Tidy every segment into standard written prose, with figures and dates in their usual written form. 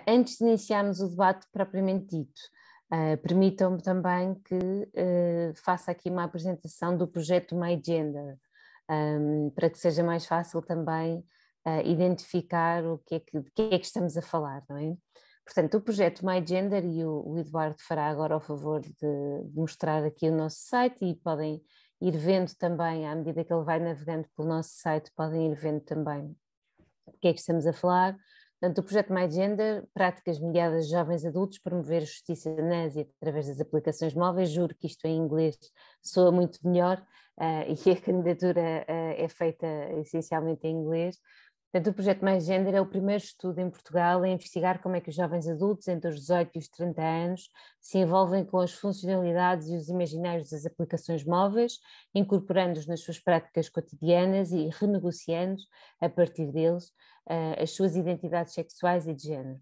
Antes de iniciarmos o debate propriamente dito, permitam-me também que faça aqui uma apresentação do projeto My Gender, para que seja mais fácil também identificar de que é que estamos a falar, não é? Portanto, o projeto My Gender, e o Eduardo fará agora o favor de mostrar aqui o nosso site, e podem ir vendo também, à medida que ele vai navegando pelo nosso site, podem ir vendo também de que é que estamos a falar. Portanto, o projeto My Gender, práticas mediadas a jovens adultos, promover a justiça nas e através das aplicações móveis. Juro que isto em inglês soa muito melhor, e a candidatura é feita essencialmente em inglês. Portanto, o projeto My Gender é o primeiro estudo em Portugal a investigar como é que os jovens adultos entre os 18 e os 30 anos se envolvem com as funcionalidades e os imaginários das aplicações móveis, incorporando-os nas suas práticas cotidianas e renegociando, a partir deles, as suas identidades sexuais e de género.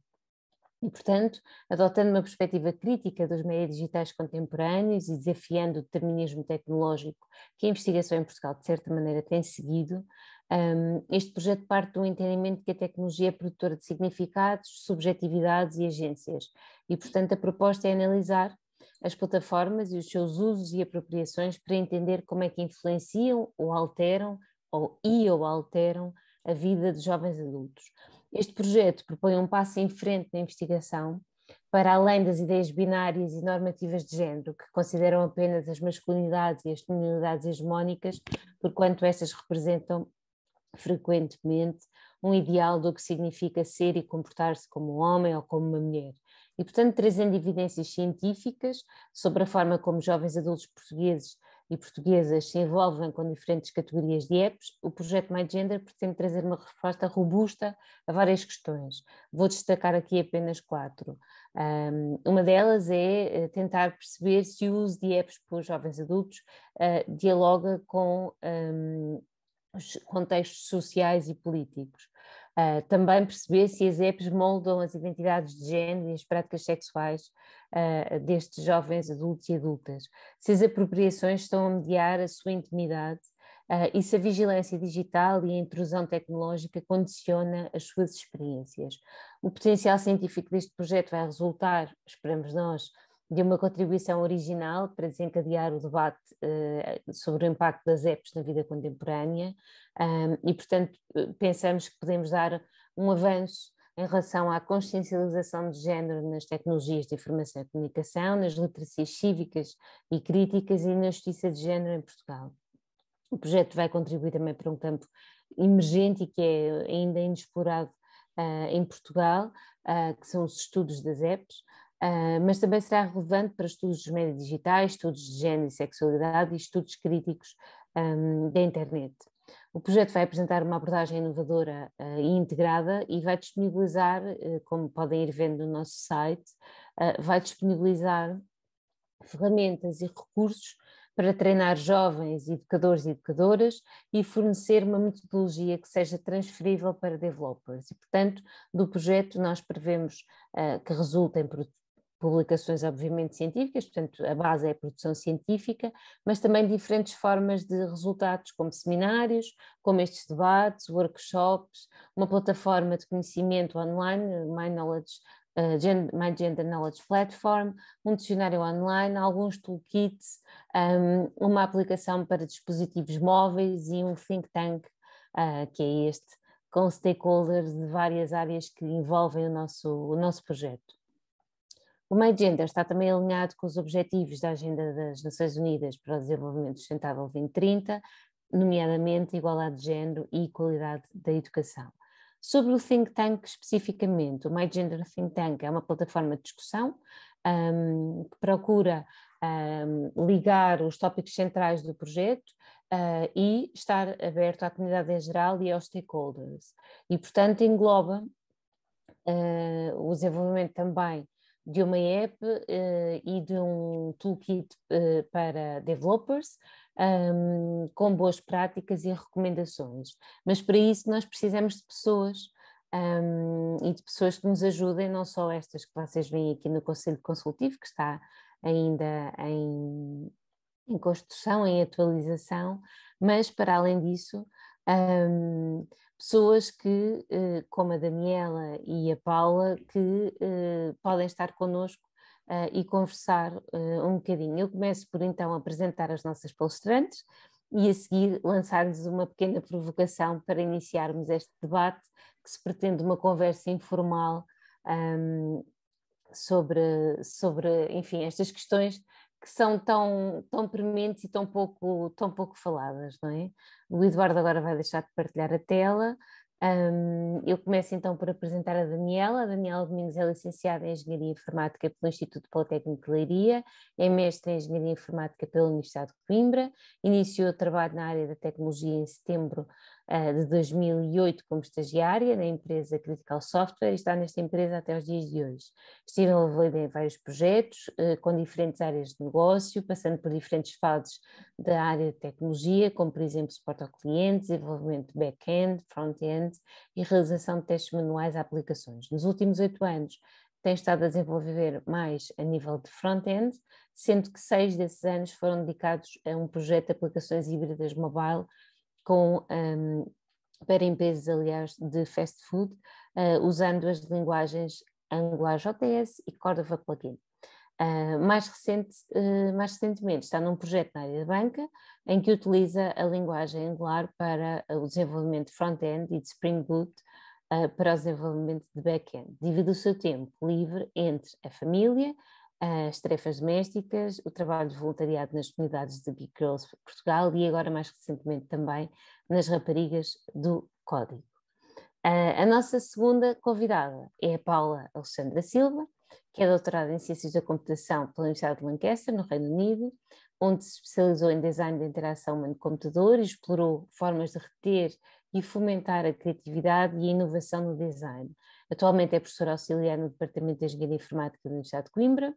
E, portanto, adotando uma perspectiva crítica dos meios digitais contemporâneos e desafiando o determinismo tecnológico que a investigação em Portugal, de certa maneira, tem seguido, este projeto parte do entendimento que a tecnologia é produtora de significados, subjetividades e agências. E, portanto, a proposta é analisar as plataformas e os seus usos e apropriações para entender como é que influenciam ou alteram ou alteram a vida de jovens adultos. Este projeto propõe um passo em frente na investigação, para além das ideias binárias e normativas de género, que consideram apenas as masculinidades e as feminilidades hegemónicas, porquanto estas representam frequentemente um ideal do que significa ser e comportar-se como um homem ou como uma mulher. E, portanto, trazendo evidências científicas sobre a forma como jovens adultos portugueses e portuguesas se envolvem com diferentes categorias de apps, o projeto My Gender pretende trazer uma resposta robusta a várias questões. Vou destacar aqui apenas 4. Uma delas é tentar perceber se o uso de apps por jovens adultos dialoga com os contextos sociais e políticos. Também perceber se as apps moldam as identidades de género e as práticas sexuais destes jovens adultos e adultas, se as apropriações estão a mediar a sua intimidade e se a vigilância digital e a intrusão tecnológica condiciona as suas experiências. O potencial científico deste projeto vai resultar, esperamos nós, de uma contribuição original para desencadear o debate sobre o impacto das apps na vida contemporânea, e, portanto, pensamos que podemos dar um avanço em relação à consciencialização de género nas tecnologias de informação e comunicação, nas literacias cívicas e críticas e na justiça de género em Portugal. O projeto vai contribuir também para um campo emergente e que é ainda inexplorado em Portugal, que são os estudos das apps, mas também será relevante para estudos dos meios digitais, estudos de género e sexualidade e estudos críticos da internet. O projeto vai apresentar uma abordagem inovadora e integrada e vai disponibilizar, como podem ir vendo no nosso site, vai disponibilizar ferramentas e recursos para treinar jovens educadores e educadoras e fornecer uma metodologia que seja transferível para developers. E, portanto, do projeto nós prevemos que resulte em publicações obviamente científicas, portanto a base é a produção científica, mas também diferentes formas de resultados, como seminários, como estes debates, workshops, uma plataforma de conhecimento online, My Gender Knowledge Platform, um dicionário online, alguns toolkits, uma aplicação para dispositivos móveis e um think tank, que é este, com stakeholders de várias áreas que envolvem o nosso projeto. O My Gender está também alinhado com os objetivos da Agenda das Nações Unidas para o Desenvolvimento Sustentável 2030, nomeadamente igualdade de género e qualidade da educação. Sobre o Think Tank especificamente, o My Gender Think Tank é uma plataforma de discussão que procura ligar os tópicos centrais do projeto e estar aberto à comunidade em geral e aos stakeholders. E, portanto, engloba o desenvolvimento também de uma app e de um toolkit para developers, com boas práticas e recomendações. Mas para isso nós precisamos de pessoas e de pessoas que nos ajudem, não só estas que vocês veem aqui no Conselho Consultivo, que está ainda em construção, em atualização, mas para além disso pessoas que, como a Daniela e a Paula, que podem estar connosco e conversar um bocadinho. Eu começo por então apresentar as nossas palestrantes e a seguir lançar-lhes uma pequena provocação para iniciarmos este debate, que se pretende uma conversa informal sobre, enfim, estas questões que são tão prementes e tão pouco faladas, não é? O Eduardo agora vai deixar de partilhar a tela. Eu começo então por apresentar a Daniela. A Daniela Domingos é licenciada em Engenharia Informática pelo Instituto Politécnico de Leiria, é mestre em Engenharia Informática pela Universidade de Coimbra, iniciou o trabalho na área da tecnologia em setembro de 2008 como estagiária na empresa Critical Software e está nesta empresa até os dias de hoje. Estive envolvida em vários projetos com diferentes áreas de negócio, passando por diferentes fases da área de tecnologia, como por exemplo suporte ao cliente, desenvolvimento de back-end, front-end e realização de testes manuais a aplicações. Nos últimos 8 anos tem estado a desenvolver mais a nível de front-end, sendo que 6 desses anos foram dedicados a um projeto de aplicações híbridas mobile para empresas, aliás, de fast food, usando as linguagens AngularJS e Cordova Plugin. Mais recentemente está num projeto na área da banca, em que utiliza a linguagem Angular para o desenvolvimento de front-end e de Spring Boot para o desenvolvimento de back-end. Divide o seu tempo livre entre a família, as tarefas domésticas, o trabalho de voluntariado nas comunidades de Big Girls Portugal e agora mais recentemente também nas raparigas do Código. A nossa segunda convidada é a Paula Alexandra Silva, que é doutorada em Ciências da Computação pela Universidade de Lancaster, no Reino Unido, onde se especializou em design de interação humano-computador e explorou formas de reter e fomentar a criatividade e a inovação no design. Atualmente é professora auxiliar no Departamento de Engenharia Informática da Universidade de Coimbra,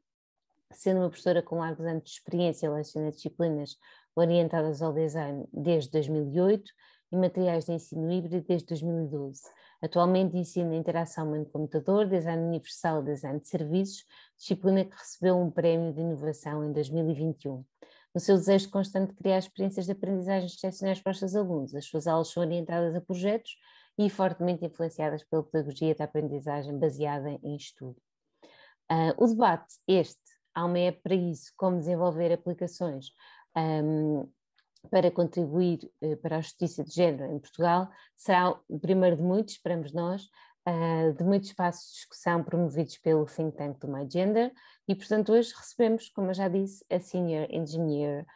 sendo uma professora com largos anos de experiência lecionando disciplinas orientadas ao design desde 2008 e materiais de ensino híbrido desde 2012. Atualmente ensina interação humano-computador, design universal e design de serviços, disciplina que recebeu um prémio de inovação em 2021. No seu desejo constante de criar experiências de aprendizagem excepcionais para os seus alunos, as suas aulas são orientadas a projetos e fortemente influenciadas pela pedagogia da aprendizagem baseada em estudo. O debate há uma app para isso, como desenvolver aplicações para contribuir para a justiça de género em Portugal, será o primeiro de muitos, esperamos nós, de muitos espaços de discussão promovidos pelo think tank do MyGender e, portanto, hoje recebemos, como eu já disse, a Senior Engineer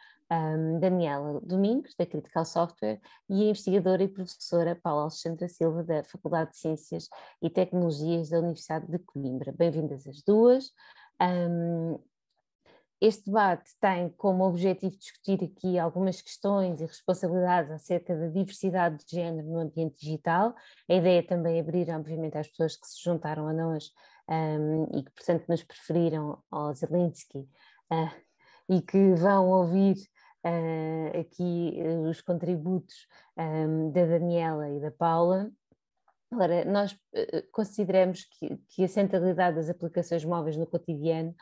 Daniela Domingos, da Critical Software, e a investigadora e professora Paula Alexandra Silva, da Faculdade de Ciências e Tecnologias da Universidade de Coimbra. Bem-vindas as duas. Este debate tem como objetivo discutir aqui algumas questões e responsabilidades acerca da diversidade de género no ambiente digital. A ideia é também abrir, obviamente, às pessoas que se juntaram a nós e que, portanto, nos preferiram ao Zelensky e que vão ouvir aqui os contributos da Daniela e da Paula. Agora, nós consideramos que a centralidade das aplicações móveis no cotidiano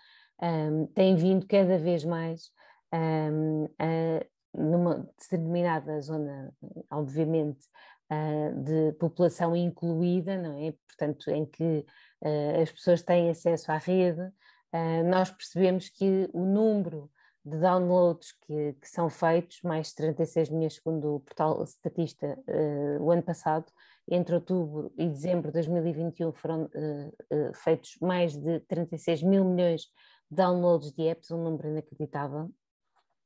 tem vindo cada vez mais numa determinada zona, obviamente, de população incluída, não é? Portanto, em que as pessoas têm acesso à rede, nós percebemos que o número de downloads que são feitos, mais de 36 milhões segundo o portal Statista, o ano passado, entre outubro e dezembro de 2021 foram feitos mais de 36 mil milhões de downloads de apps, um número inacreditável,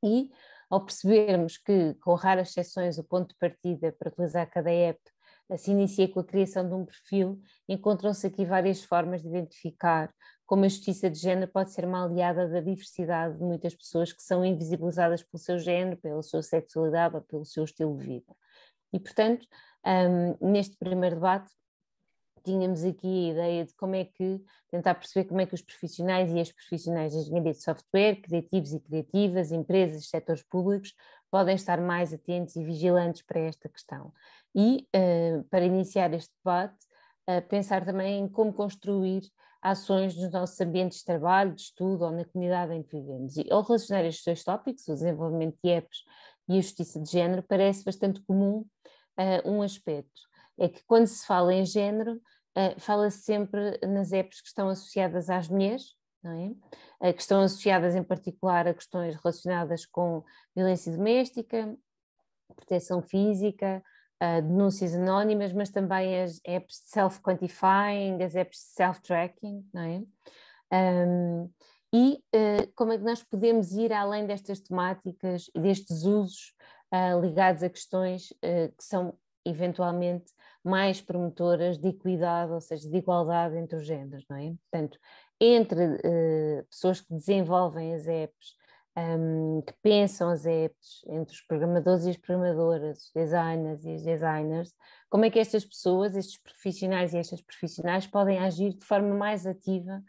e ao percebermos que, com raras exceções, o ponto de partida para utilizar cada app se inicia com a criação de um perfil, encontram-se aqui várias formas de identificar como a justiça de género pode ser uma aliada da diversidade de muitas pessoas que são invisibilizadas pelo seu género, pela sua sexualidade ou pelo seu estilo de vida. E, portanto, neste primeiro debate, tínhamos aqui a ideia de tentar perceber como é que os profissionais e as profissionais de engenharia de software, criativos e criativas, empresas, setores públicos, podem estar mais atentos e vigilantes para esta questão. E, para iniciar este debate, pensar também em como construir ações nos nossos ambientes de trabalho, de estudo ou na comunidade em que vivemos. E ao relacionar estes dois tópicos, o desenvolvimento de apps e a justiça de género, parece bastante comum um aspecto, é que quando se fala em género, fala-se sempre nas apps que estão associadas às mulheres, não é? Que estão associadas em particular a questões relacionadas com violência doméstica, proteção física, denúncias anónimas, mas também as apps de self-quantifying, as apps de self-tracking, não é? Como é que nós podemos ir além destas temáticas e destes usos ligados a questões que são eventualmente mais promotoras de equidade, ou seja, de igualdade entre os géneros, não é? Portanto, entre pessoas que desenvolvem as apps, que pensam as apps, entre os programadores e as programadoras, os designers e as designers, como é que estas pessoas, estes profissionais e estas profissionais podem agir de forma mais ativa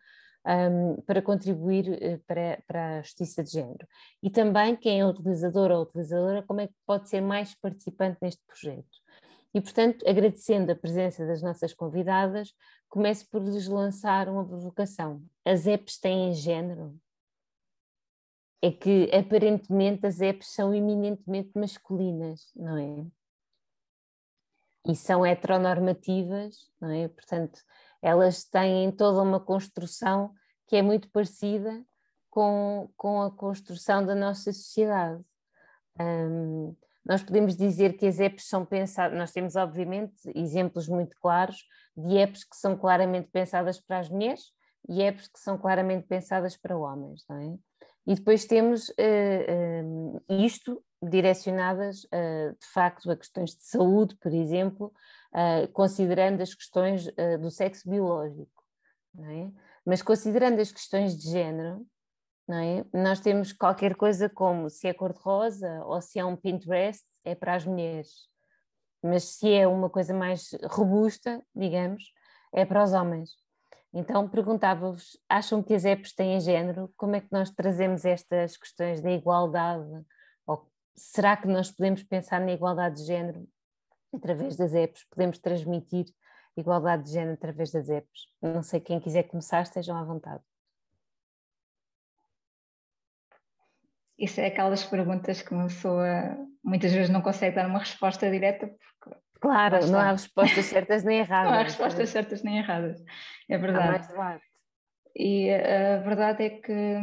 para contribuir para a justiça de género. E também quem é o utilizador ou utilizadora, como é que pode ser mais participante neste projeto. E, portanto, agradecendo a presença das nossas convidadas, começo por lhes lançar uma provocação. As apps têm género? É que, aparentemente, as apps são eminentemente masculinas, não é? E são heteronormativas, não é? Portanto, elas têm toda uma construção que é muito parecida com a construção da nossa sociedade. Nós podemos dizer que as apps são pensadas, nós temos obviamente exemplos muito claros de apps que são claramente pensadas para as mulheres e apps que são claramente pensadas para homens, não é? E depois temos isto direcionadas de facto a questões de saúde, por exemplo, considerando as questões do sexo biológico, não é? Mas considerando as questões de género, não é? Nós temos qualquer coisa como se é cor-de-rosa ou se é um Pinterest, é para as mulheres, mas se é uma coisa mais robusta, digamos, é para os homens. Então perguntava-vos, acham que as apps têm género? Como é que nós trazemos estas questões da igualdade? Ou será que nós podemos pensar na igualdade de género através das apps? Podemos transmitir igualdade de género através das apps? Não sei, quem quiser começar, estejam à vontade. Isso é aquelas perguntas que uma pessoa muitas vezes não consegue dar uma resposta direta, porque claro, não há respostas certas nem erradas. Não há respostas certas nem erradas, é verdade. Há mais debate. E a verdade é que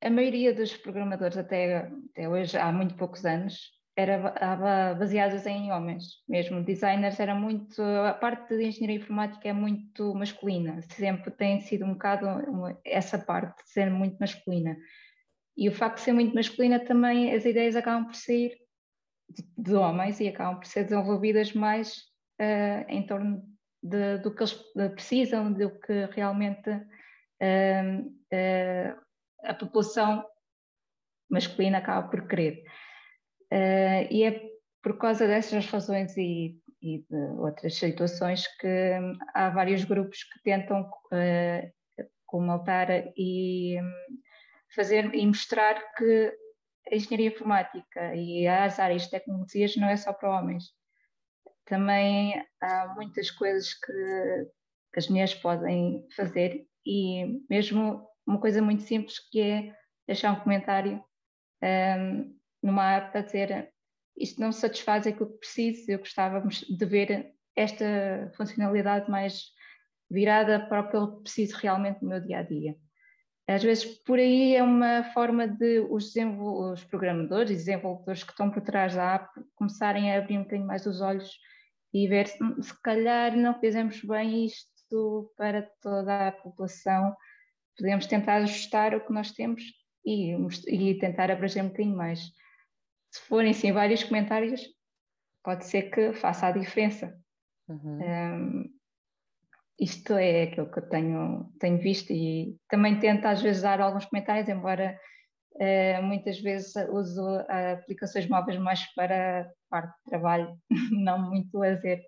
a maioria dos programadores, até hoje, há muito poucos anos, era baseados em homens. Mesmo designers era muito, a parte de engenharia informática é muito masculina, sempre tem sido um bocado essa parte de ser muito masculina. E o facto de ser muito masculina também, as ideias acabam por sair de homens e acabam por ser desenvolvidas mais em torno do que eles precisam, do que realmente a população masculina acaba por querer. E é por causa dessas razões e de outras situações que há vários grupos que tentam comaltar e fazer e mostrar que a engenharia informática e as áreas de tecnologias não é só para homens. Também há muitas coisas que as mulheres podem fazer e mesmo uma coisa muito simples que é deixar um comentário numa app a dizer isto não satisfaz aquilo que preciso, eu gostava de ver esta funcionalidade mais virada para o que eu preciso realmente no meu dia-a-dia. Às vezes por aí é uma forma de os programadores e desenvolvedores que estão por trás da app começarem a abrir um bocadinho mais os olhos e ver se calhar não fizemos bem isto para toda a população, podemos tentar ajustar o que nós temos e tentar abranger um bocadinho mais. Se forem sim vários comentários, pode ser que faça a diferença. Isto é aquilo que eu tenho visto e também tento às vezes dar alguns comentários, embora muitas vezes uso aplicações móveis mais para a parte de trabalho, não muito lazer.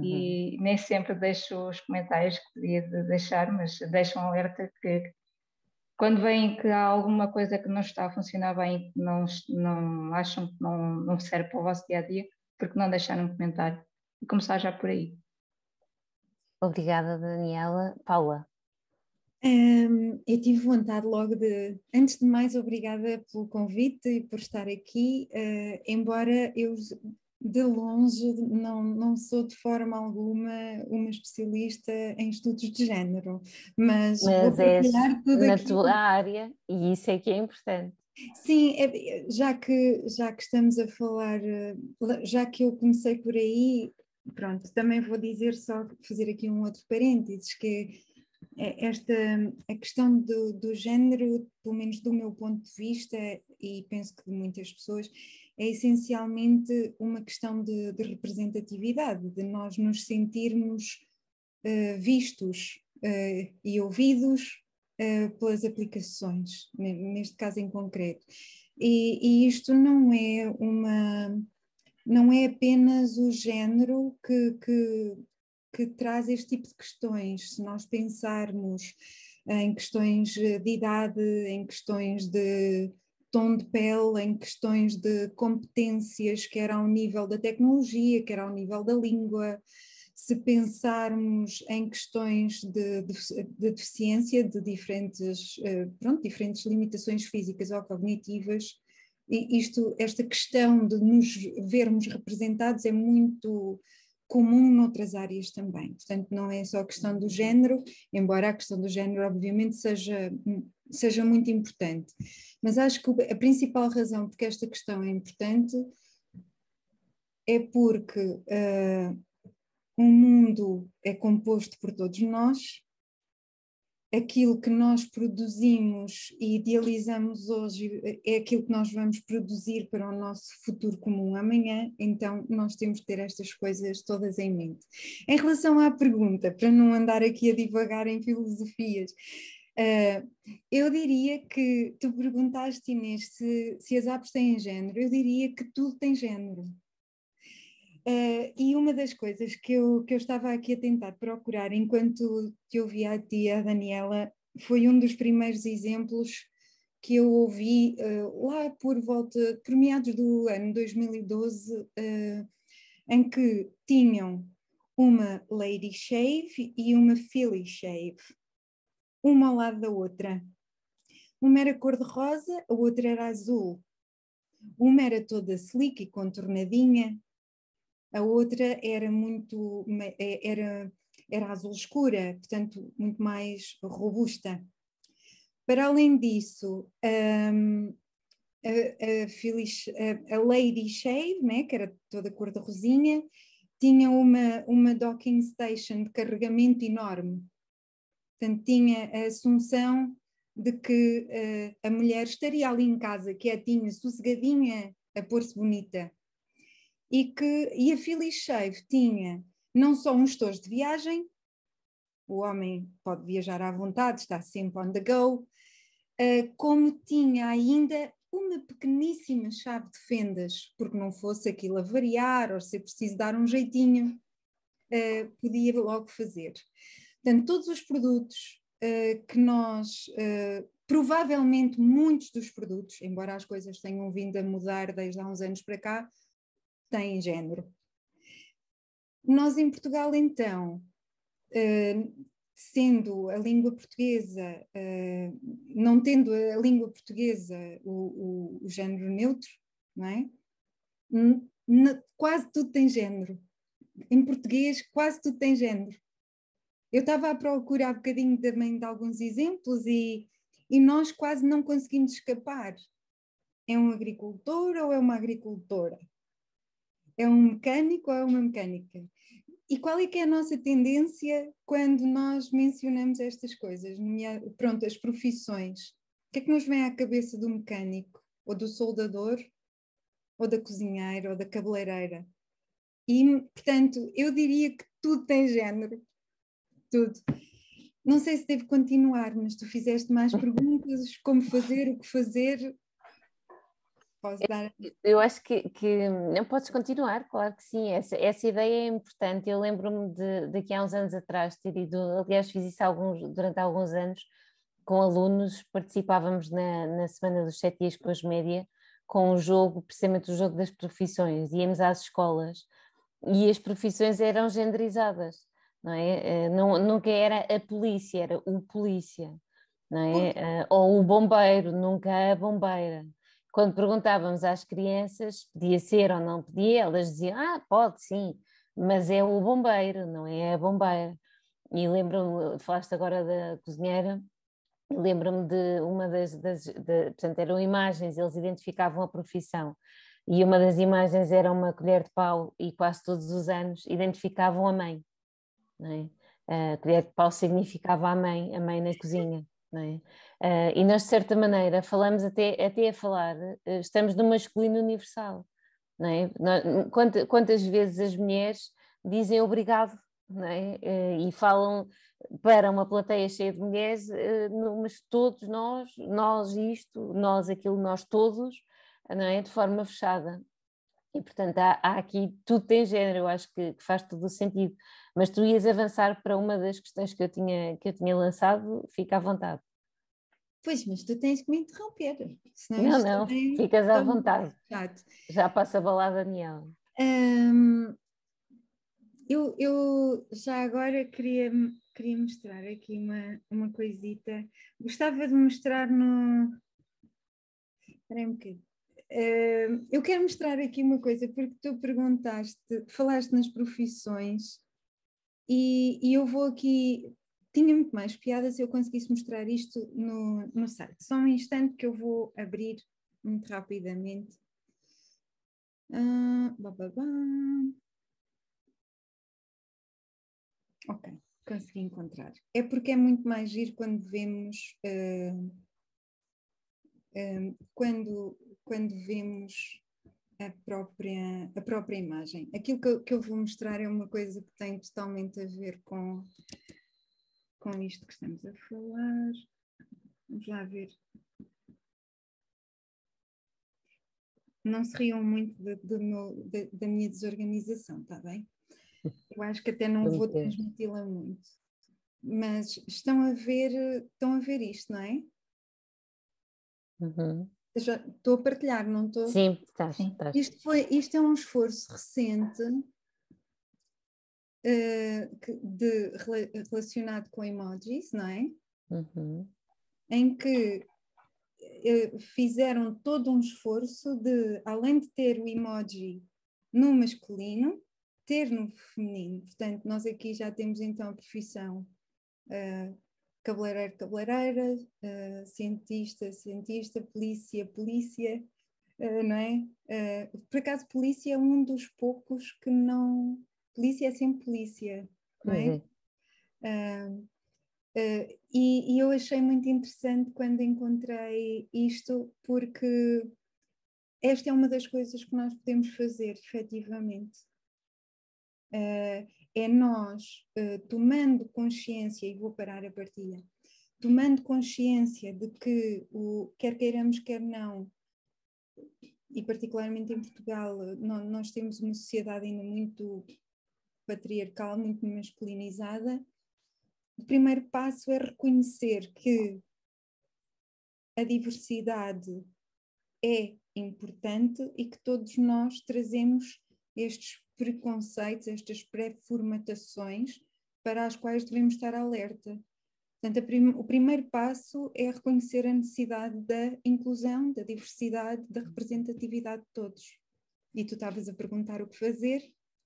E nem sempre deixo os comentários que podia deixar, mas deixo um alerta que quando veem que há alguma coisa que não está a funcionar bem, que não acham que não serve para o vosso dia-a-dia, porque não deixar um comentário e começar já por aí. Obrigada, Daniela. Paula. Eu tive vontade logo antes de mais, obrigada pelo convite e por estar aqui, embora eu de longe, não sou de forma alguma uma especialista em estudos de género, mas vou Mas és partilhar tudo na aquilo. tua área e isso é que é importante. Sim, já que estamos a falar, já que eu comecei por aí, pronto, também vou dizer só, fazer aqui um outro parênteses, que a questão do género, pelo menos do meu ponto de vista, e penso que de muitas pessoas, é essencialmente uma questão de representatividade, de nós nos sentirmos vistos e ouvidos pelas aplicações, neste caso em concreto. E isto não é apenas o género que traz este tipo de questões. Se nós pensarmos em questões de idade, em questões de tom de pele, em questões de competências, quer ao nível da tecnologia, quer ao nível da língua, se pensarmos em questões de deficiência, de diferentes limitações físicas ou cognitivas, esta questão de nos vermos representados é muito comum noutras áreas também. Portanto, não é só a questão do género, embora a questão do género obviamente seja muito importante. Mas acho que a principal razão porque esta questão é importante é porque o mundo é composto por todos nós, aquilo que nós produzimos e idealizamos hoje é aquilo que nós vamos produzir para o nosso futuro comum amanhã, então nós temos que ter estas coisas todas em mente. Em relação à pergunta, para não andar aqui a divagar em filosofias, eu diria que tu perguntaste, Inês, se as apps têm género, eu diria que tudo tem género. E uma das coisas que eu estava aqui a tentar procurar enquanto te ouvia a ti, a Daniela, foi um dos primeiros exemplos que eu ouvi lá por meados do ano 2012, em que tinham uma Lady Shave e uma Philly Shave, uma ao lado da outra. Uma era cor-de-rosa, a outra era azul. Uma era toda slick e contornadinha, a outra era azul escura, portanto muito mais robusta. Para além disso, a Lady Shave, né, que era toda cor de rosinha, tinha uma docking station de carregamento enorme. Portanto, tinha a assunção de que a mulher estaria ali em casa, quietinha, sossegadinha, a pôr-se bonita. E a Philly Shave tinha não só um estojo de viagem, o homem pode viajar à vontade, está sempre on the go, como tinha ainda uma pequeníssima chave de fendas, porque não fosse aquilo a variar ou se preciso dar um jeitinho, podia logo fazer. Portanto, todos os produtos que nós, provavelmente muitos dos produtos, embora as coisas tenham vindo a mudar desde há uns anos para cá, têm género. Nós em Portugal, então, sendo a língua portuguesa, não tendo a língua portuguesa o género neutro, não é? Quase tudo tem género. Em português, quase tudo tem género. Eu estava à procura há bocadinho também de alguns exemplos e nós quase não conseguimos escapar. É um agricultor ou é uma agricultora? É um mecânico ou é uma mecânica? E qual é que é a nossa tendência quando nós mencionamos estas coisas? Pronto, as profissões. O que é que nos vem à cabeça do mecânico? Ou do soldador? Ou da cozinheira? Ou da cabeleireira? E, portanto, eu diria que tudo tem género. Tudo. Não sei se devo continuar, mas tu fizeste mais perguntas, como fazer, o que fazer. Posso dar? Eu acho que não podes continuar, claro que sim, essa ideia é importante. Eu lembro-me daqui a uns anos atrás ter ido, aliás, fiz isso durante alguns anos, com alunos, participávamos na Semana dos 7 Dias com os Média, com o jogo, precisamente o jogo das profissões, íamos às escolas e as profissões eram genderizadas, não é? Nunca era a polícia, era o polícia, não é? Ou o bombeiro, nunca a bombeira. quando perguntávamos às crianças, podia ser ou não podia, elas diziam, pode sim, mas é o bombeiro, não é a bombeira. E lembro-me, falaste agora da cozinheira, lembro-me de uma portanto, eram imagens, eles identificavam a profissão, e uma das imagens era uma colher de pau, e quase todos os anos identificavam a mãe, não é? A colher de pau significava a mãe na cozinha, não é? E nós, de certa maneira, falamos até a falar, estamos no masculino universal, não é? Quantas vezes as mulheres dizem obrigado, não é? E falam para uma plateia cheia de mulheres, mas todos nós isto, nós aquilo, nós todos, não é? De forma fechada. E, portanto, há aqui, tudo tem género, eu acho que faz todo o sentido. Mas tu ias avançar para uma das questões que eu tinha lançado, fica à vontade. Pois, mas tu tens que me interromper, senão Não, isto não, também ficas à está muito vontade. chato. Já passa a bola a Daniel. Eu já agora queria mostrar aqui uma coisita. Gostava de mostrar no... Espera aí um bocadinho. Eu quero mostrar aqui uma coisa, porque tu falaste nas profissões e eu vou aqui... Tinha muito mais piada se eu conseguisse mostrar isto no site. Só um instante que eu vou abrir muito rapidamente. Ok, consegui encontrar. É porque é muito mais giro quando vemos quando vemos a própria imagem. Aquilo que eu vou mostrar é uma coisa que tem totalmente a ver com isto que estamos a falar. Vamos lá ver. Não se riam muito da minha desorganização, está bem? Eu acho que até não vou transmiti-la muito. Mas estão a ver isto, não é? Uhum. Já estou a partilhar, não estou? Sim, estás. Isto é um esforço recente relacionado com emojis, não é? Uhum. Em que fizeram todo um esforço de, além de ter o emoji no masculino, ter no feminino. Portanto, nós aqui já temos então a profissão cabeleireiro, cabeleireira, cientista, cientista, polícia, não é? Por acaso, polícia é um dos poucos que não... Polícia é sempre polícia, não é? E eu achei muito interessante quando encontrei isto, porque esta é uma das coisas que nós podemos fazer, efetivamente. É nós, tomando consciência, e vou parar a partilha, tomando consciência de que, quer queiramos, quer não, e particularmente em Portugal, nós temos uma sociedade ainda muito patriarcal, muito masculinizada. O primeiro passo é reconhecer que a diversidade é importante e que todos nós trazemos estes preconceitos, estas pré-formatações para as quais devemos estar alerta. Portanto, o primeiro passo é reconhecer a necessidade da inclusão, da diversidade, da representatividade de todos. E tu estavas a perguntar o que fazer,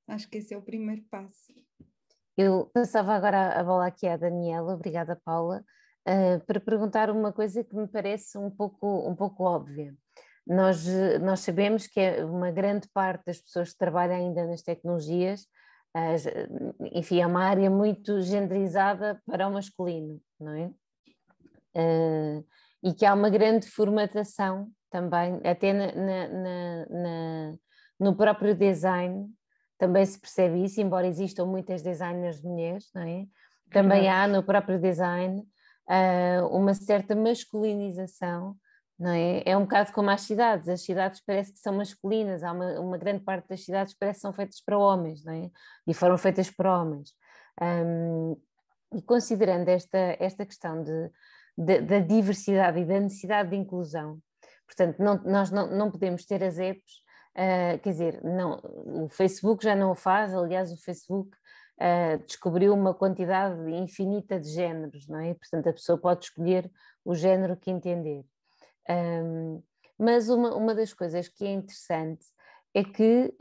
acho que esse é o primeiro passo. Eu passava agora a bola aqui à Daniela, obrigada Paula, para perguntar uma coisa que me parece um pouco óbvia. Nós sabemos que uma grande parte das pessoas que trabalham ainda nas tecnologias, enfim, é uma área muito genderizada para o masculino, não é? E que há uma grande formatação também, até no próprio design, também se percebe isso, embora existam muitas designers mulheres, não é? Também há no próprio design uma certa masculinização, não é? É um bocado como as cidades parece que são masculinas, há uma grande parte das cidades parece que são feitas para homens, não é? E foram feitas para homens. E considerando esta questão da diversidade e da necessidade de inclusão, portanto, nós não podemos ter as apps. Quer dizer, não, o Facebook já não o faz, aliás o Facebook descobriu uma quantidade infinita de géneros, não é? Portanto a pessoa pode escolher o género que entender. Mas uma das coisas que é interessante é que,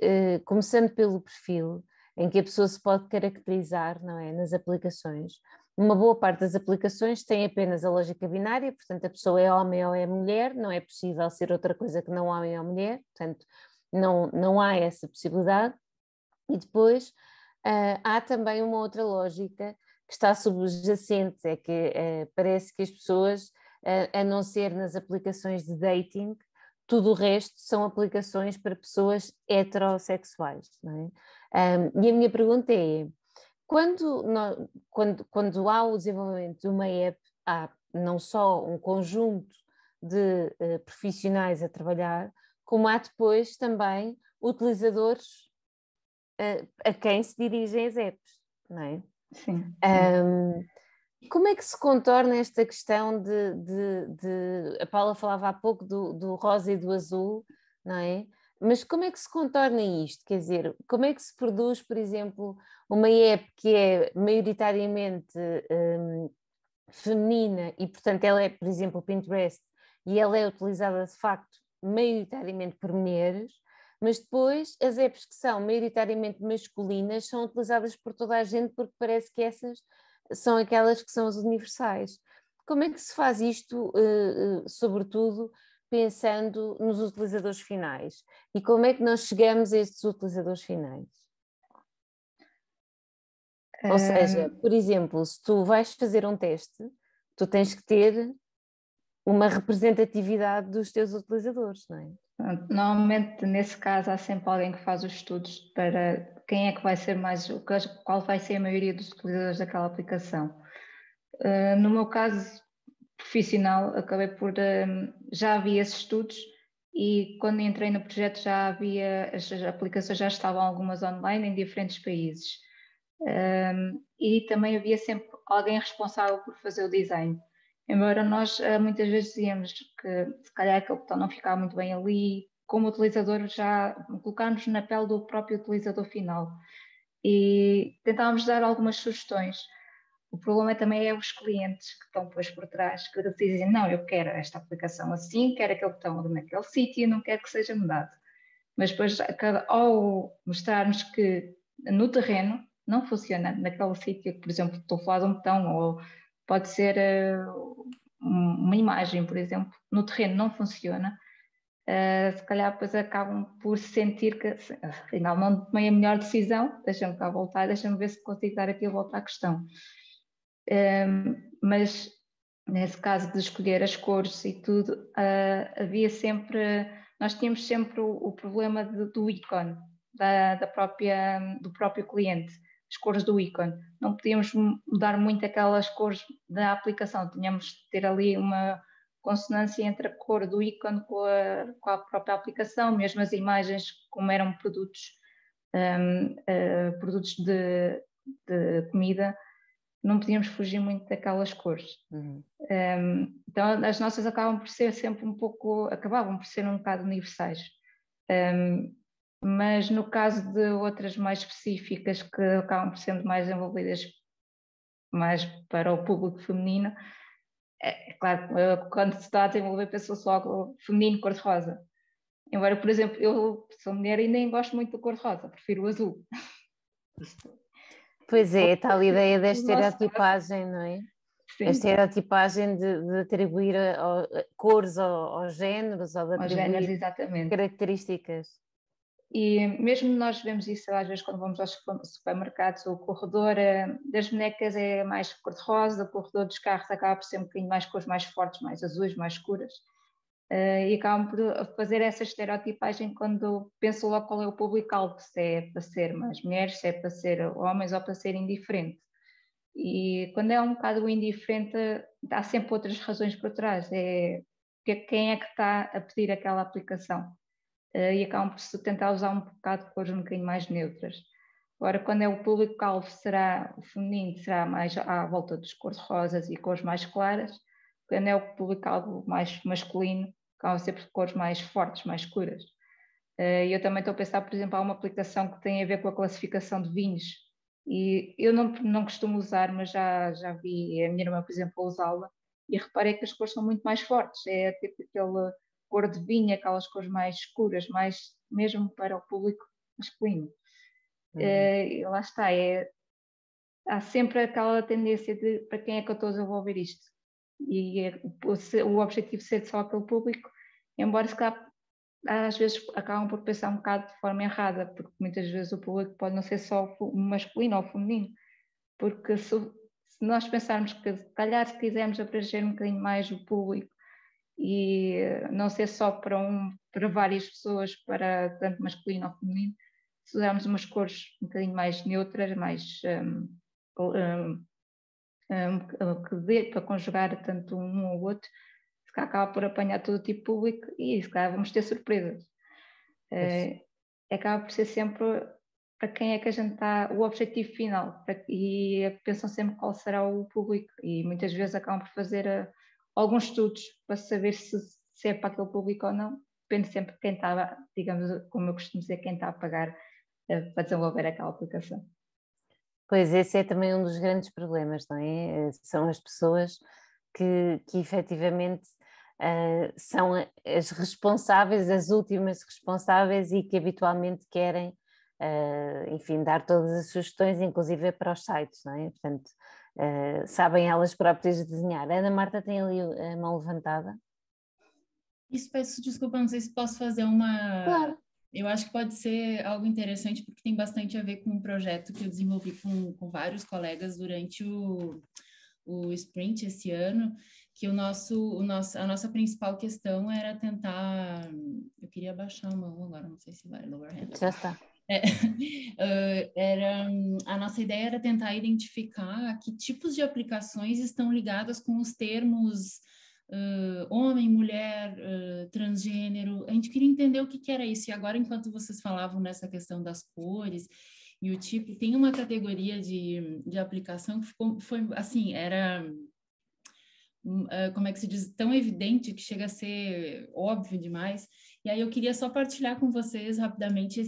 começando pelo perfil, em que a pessoa se pode caracterizar, não é, nas aplicações, uma boa parte das aplicações tem apenas a lógica binária, portanto a pessoa é homem ou é mulher, não é possível ser outra coisa que não homem ou mulher, portanto não há essa possibilidade. E depois há também uma outra lógica que está subjacente, é que parece que as pessoas, a não ser nas aplicações de dating, tudo o resto são aplicações para pessoas heterossexuais, não é? E a minha pergunta é, quando há o desenvolvimento de uma app, há não só um conjunto de profissionais a trabalhar, como há depois também utilizadores a quem se dirigem as apps, não é? Sim. Como é que se contorna esta questão a Paula falava há pouco do rosa e do azul, não é? Mas como é que se contorna isto? Quer dizer, como é que se produz, por exemplo, uma app que é maioritariamente feminina e, portanto, ela é, por exemplo, o Pinterest, e ela é utilizada de facto maioritariamente por mulheres, mas depois as apps que são maioritariamente masculinas são utilizadas por toda a gente porque parece que essas são aquelas que são as universais. Como é que se faz isto, sobretudo pensando nos utilizadores finais? E como é que nós chegamos a estes utilizadores finais? Ou seja, por exemplo, se tu vais fazer um teste, tu tens que ter uma representatividade dos teus utilizadores, não é? Normalmente, nesse caso, há sempre alguém que faz os estudos para quem é que vai ser mais, qual vai ser a maioria dos utilizadores daquela aplicação. No meu caso profissional, acabei por, já havia esses estudos e quando entrei no projeto já havia, as aplicações já estavam algumas online em diferentes países. E também havia sempre alguém responsável por fazer o design. Embora nós muitas vezes dizíamos que se calhar aquele botão não ficava muito bem ali, como utilizador já colocarmos na pele do próprio utilizador final e tentávamos dar algumas sugestões. O problema também é os clientes que estão depois por trás, que dizem, não, eu quero esta aplicação assim, quero aquele botão naquele sítio, não quero que seja mudado. Mas depois, ao mostrarmos que no terreno não funciona naquele sítio, por exemplo, estou a falar de um botão, ou pode ser uma imagem, por exemplo, no terreno não funciona, se calhar depois acabam por sentir que afinal não tomei a melhor decisão, deixa-me cá voltar, deixa-me ver se consigo dar aqui a volta à questão. Mas nesse caso de escolher as cores e tudo, havia sempre, nós tínhamos sempre o problema do ícone, do próprio cliente, as cores do ícone. Não podíamos mudar muito aquelas cores da aplicação, tínhamos de ter ali uma consonância entre a cor do ícone com a própria aplicação, mesmo as imagens, como eram produtos, produtos de comida, não podíamos fugir muito daquelas cores. Então as nossas acabavam por ser um bocado universais. Mas no caso de outras mais específicas que acabam por ser mais envolvidas mais para o público feminino, é claro, quando se está a desenvolver pensa-se logo feminino cor-de-rosa. Embora, por exemplo, eu sou mulher e nem gosto muito do cor-de-rosa, prefiro o azul. Pois é, tal ideia da estereotipagem, não é? Sim. A estereotipagem de atribuir cores aos géneros ou de atribuir exatamente. Características. E mesmo nós vemos isso às vezes quando vamos aos supermercados, o corredor das bonecas é mais cor-de-rosa, o corredor dos carros acaba por ser um bocadinho mais cores mais fortes, mais azuis, mais escuras. E acabam por fazer essa estereotipagem quando pensam logo qual é o público-alvo, se é para ser mais mulheres, se é para ser homens ou para ser indiferente. E quando é um bocado indiferente, há sempre outras razões por trás. Quem é que está a pedir aquela aplicação? E acabam por se tentar usar um bocado de cores um bocadinho mais neutras. Agora, quando é o público-alvo, será o feminino, será mais à volta dos cores rosas e cores mais claras. Quando é o público-alvo mais masculino, acabam sempre cores mais fortes, mais escuras. Eu também estou a pensar, por exemplo, há uma aplicação que tem a ver com a classificação de vinhos. E eu não costumo usar, mas já vi a minha irmã, por exemplo, a usá-la. E reparei que as cores são muito mais fortes. É tipo aquele cor de vinho, aquelas cores mais escuras, mais mesmo para o público masculino. E lá está, há sempre aquela tendência de para quem é que eu estou a desenvolver isto? E o objetivo ser só aquele público, embora se calhar às vezes acabam por pensar um bocado de forma errada, porque muitas vezes o público pode não ser só masculino ou feminino, porque se nós pensarmos que se calhar se quisermos abranger um bocadinho mais o público e não ser só para várias pessoas, para tanto masculino ou feminino, se usarmos umas cores um bocadinho mais neutras, mais que dê para conjugar tanto um ou outro, se calhar acaba por apanhar todo o tipo de público e se calhar vamos ter surpresas. Acaba por ser sempre para quem é que a gente está, o objetivo final, e pensam sempre qual será o público e muitas vezes acabam por fazer alguns estudos para saber se é para aquele público ou não. Depende sempre de quem está, digamos, como eu costumo dizer, quem está a pagar para desenvolver aquela aplicação. Pois, esse é também um dos grandes problemas, não é? São as pessoas que efetivamente são as responsáveis, as últimas responsáveis e que habitualmente querem, enfim, dar todas as sugestões, inclusive para os sites, não é? Portanto, sabem elas próprias desenhar. A Ana Marta tem ali a mão levantada. Isso, peço desculpa, não sei se posso fazer uma... Claro. Eu acho que pode ser algo interessante, porque tem bastante a ver com um projeto que eu desenvolvi com vários colegas durante o Sprint esse ano, que a nossa principal questão era tentar... Eu queria baixar a mão agora, não sei se vai, lower hand. Já está. A nossa ideia era tentar identificar que tipos de aplicações estão ligadas com os termos... homem, mulher, transgênero, a gente queria entender o que era isso, e agora enquanto vocês falavam nessa questão das cores e o tipo, tem uma categoria de aplicação que foi assim, era, como é que se diz, tão evidente que chega a ser óbvio demais, e aí eu queria só partilhar com vocês rapidamente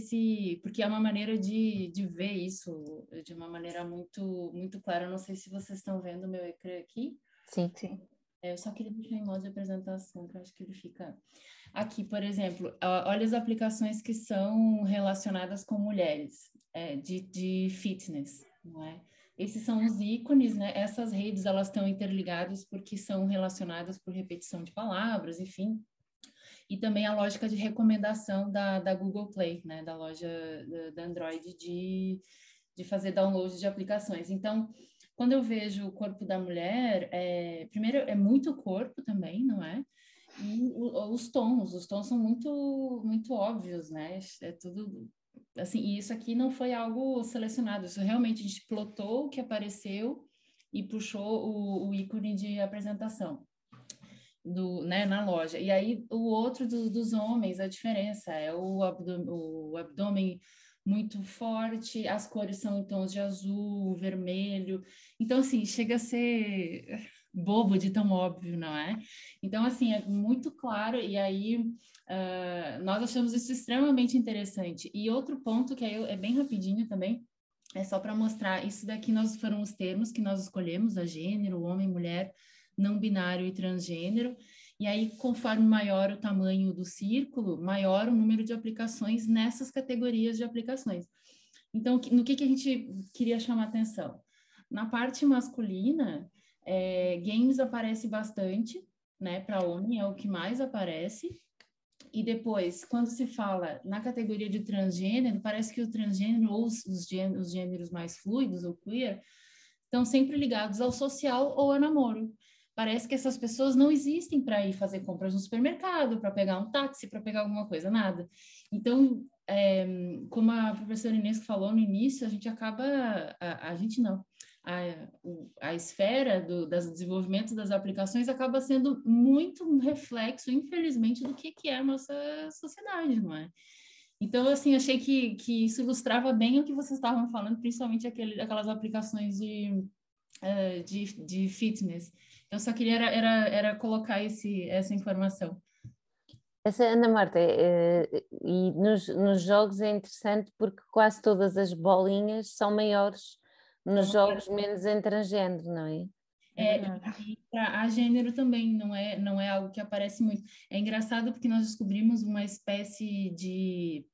porque é uma maneira de ver isso de uma maneira muito, muito clara. Eu não sei se vocês estão vendo o meu ecrã aqui. Sim. Sim. Eu só queria deixar em modo de apresentação, que eu acho que ele fica... Aqui, por exemplo, olha as aplicações que são relacionadas com mulheres, de fitness, não é? Esses são os ícones, né? Essas redes, elas estão interligadas porque são relacionadas por repetição de palavras, enfim. E também a lógica de recomendação da Google Play, né? Da loja da Android de fazer download de aplicações. Então, quando eu vejo o corpo da mulher, primeiro é muito corpo também, não é? E os tons são muito, muito óbvios, né? É tudo assim, e isso aqui não foi algo selecionado, isso realmente a gente plotou o que apareceu e puxou o ícone de apresentação né, na loja. E aí o outro dos homens, a diferença é o abdômen muito forte, as cores são em tons de azul, vermelho. Então, assim, chega a ser bobo de tão óbvio, não é? Então, assim, é muito claro, e aí nós achamos isso extremamente interessante. E outro ponto que aí é bem rapidinho também, é só para mostrar, isso daqui foram os termos que nós escolhemos, a gênero, homem, mulher, não binário e transgênero. E aí, conforme maior o tamanho do círculo, maior o número de aplicações nessas categorias de aplicações. Então, no que a gente queria chamar atenção? Na parte masculina, games aparece bastante, né? Para homem é o que mais aparece. E depois, quando se fala na categoria de transgênero, parece que o transgênero ou os gêneros mais fluidos ou queer estão sempre ligados ao social ou ao namoro. Parece que essas pessoas não existem para ir fazer compras no supermercado, para pegar um táxi, para pegar alguma coisa, nada. Então, como a professora Inês falou no início, a gente acaba, a gente não, a esfera do desenvolvimento das aplicações acaba sendo muito um reflexo, infelizmente, do que é a nossa sociedade, não é? Então, assim, achei que isso ilustrava bem o que vocês estavam falando, principalmente aquelas aplicações de fitness. Eu só queria era colocar essa informação. Essa, Ana Marta, e nos jogos é interessante porque quase todas as bolinhas são maiores nos jogos, menos em transgênero, não é? E a gênero também não é algo que aparece muito. É engraçado porque nós descobrimos uma espécie de,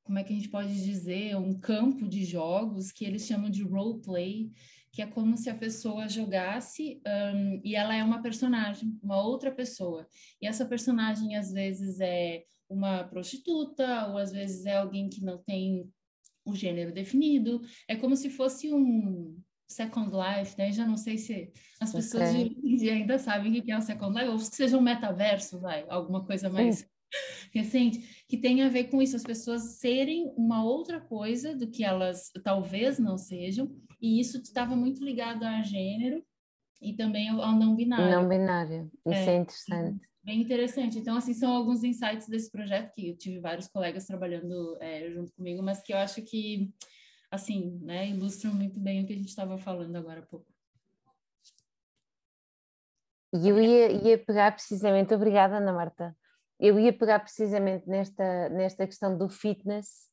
como é que a gente pode dizer, um campo de jogos que eles chamam de roleplay, que é como se a pessoa jogasse e ela é uma personagem, uma outra pessoa. E essa personagem, às vezes, é uma prostituta, ou às vezes é alguém que não tem o gênero definido. É como se fosse um Second Life, né? Já não sei se as pessoas de hoje em dia ainda sabem o que é o Second Life, ou que seja um metaverso, alguma coisa mais recente, que tem a ver com isso, as pessoas serem uma outra coisa do que elas talvez não sejam, e isso estava muito ligado a gênero e também ao não binário. Não binário, isso é interessante. Bem interessante. Então, assim, são alguns insights desse projeto que eu tive vários colegas trabalhando junto comigo, mas que eu acho que, assim, né, ilustram muito bem o que a gente estava falando agora há pouco. E eu ia pegar precisamente, obrigada Ana Marta, eu ia pegar precisamente nesta questão do fitness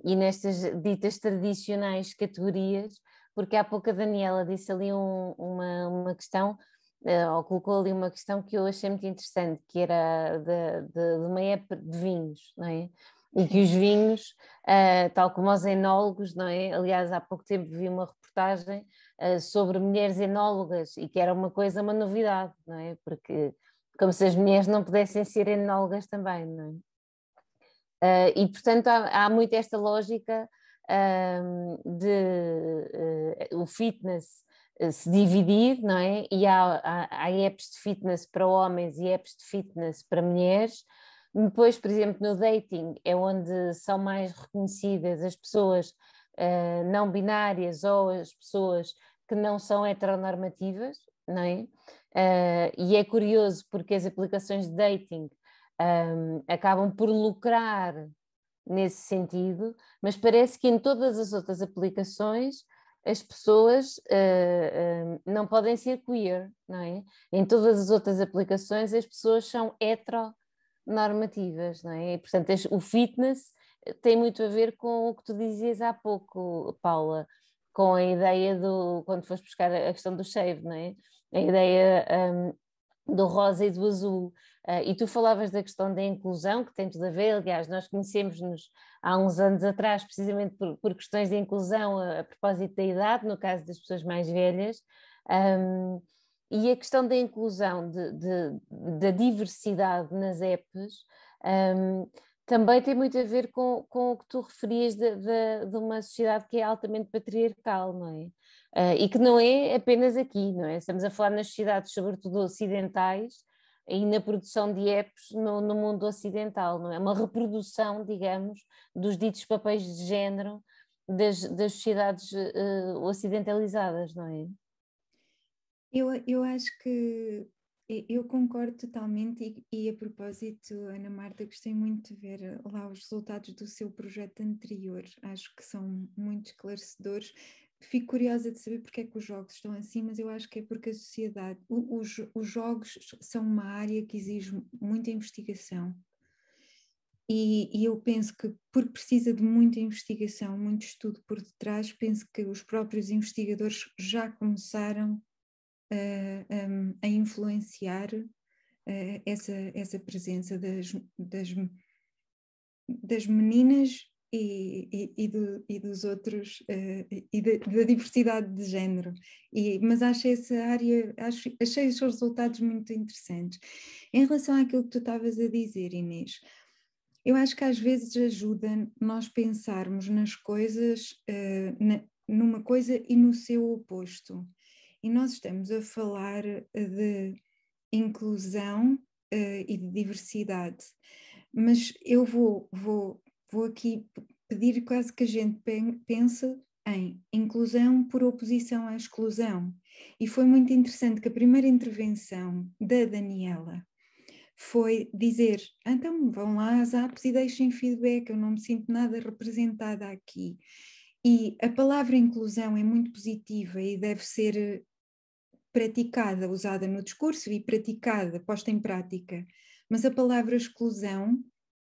e nestas ditas tradicionais categorias, porque há pouco a Daniela disse ali uma questão, ou colocou ali uma questão que eu achei muito interessante, que era de uma época de vinhos, não é? E que os vinhos, tal como os enólogos, não é? Aliás, há pouco tempo vi uma reportagem sobre mulheres enólogas e que era uma novidade, não é? Porque como se as mulheres não pudessem ser enólogas também, não é? E portanto há muito esta lógica de o fitness se dividir, não é? E há apps de fitness para homens e apps de fitness para mulheres. Depois, por exemplo, no dating é onde são mais reconhecidas as pessoas não binárias ou as pessoas que não são heteronormativas, não é? E é curioso porque as aplicações de dating acabam por lucrar nesse sentido, mas parece que em todas as outras aplicações as pessoas não podem ser queer, não é? Em todas as outras aplicações as pessoas são heteronormativas, não é? E, portanto, o fitness tem muito a ver com o que tu dizias há pouco, Paula, com a ideia quando foste buscar a questão do shave, não é? A ideia do rosa e do azul. E tu falavas da questão da inclusão, que tem tudo a ver, aliás, nós conhecemos-nos há uns anos atrás, precisamente por questões de inclusão a propósito da idade, no caso das pessoas mais velhas, e a questão da inclusão, da diversidade nas apps, também tem muito a ver com o que tu referias de uma sociedade que é altamente patriarcal, não é? E que não é apenas aqui, não é? Estamos a falar nas sociedades, sobretudo ocidentais, e na produção de apps no mundo ocidental, não é? Uma reprodução, digamos, dos ditos papéis de género das sociedades ocidentalizadas, não é? Eu acho que eu concordo totalmente e a propósito, Ana Marta, gostei muito de ver lá os resultados do seu projeto anterior, acho que são muito esclarecedores. Fico curiosa de saber porque é que os jogos estão assim, mas eu acho que é porque a sociedade, os jogos são uma área que exige muita investigação. E eu penso que, porque precisa de muita investigação, muito estudo por detrás, penso que os próprios investigadores já começaram a influenciar essa presença das meninas e dos outros, e da diversidade de género. Mas achei essa área, achei os seus resultados muito interessantes. Em relação àquilo que tu estavas a dizer, Inês, eu acho que às vezes ajuda nós pensarmos nas coisas, numa coisa e no seu oposto. E nós estamos a falar de inclusão e de diversidade, mas eu vou aqui pedir quase que a gente pense em inclusão por oposição à exclusão. E foi muito interessante que a primeira intervenção da Daniela foi dizer, então vão lá às apps e deixem feedback, eu não me sinto nada representada aqui. E a palavra inclusão é muito positiva e deve ser praticada, usada no discurso e praticada, posta em prática. Mas a palavra exclusão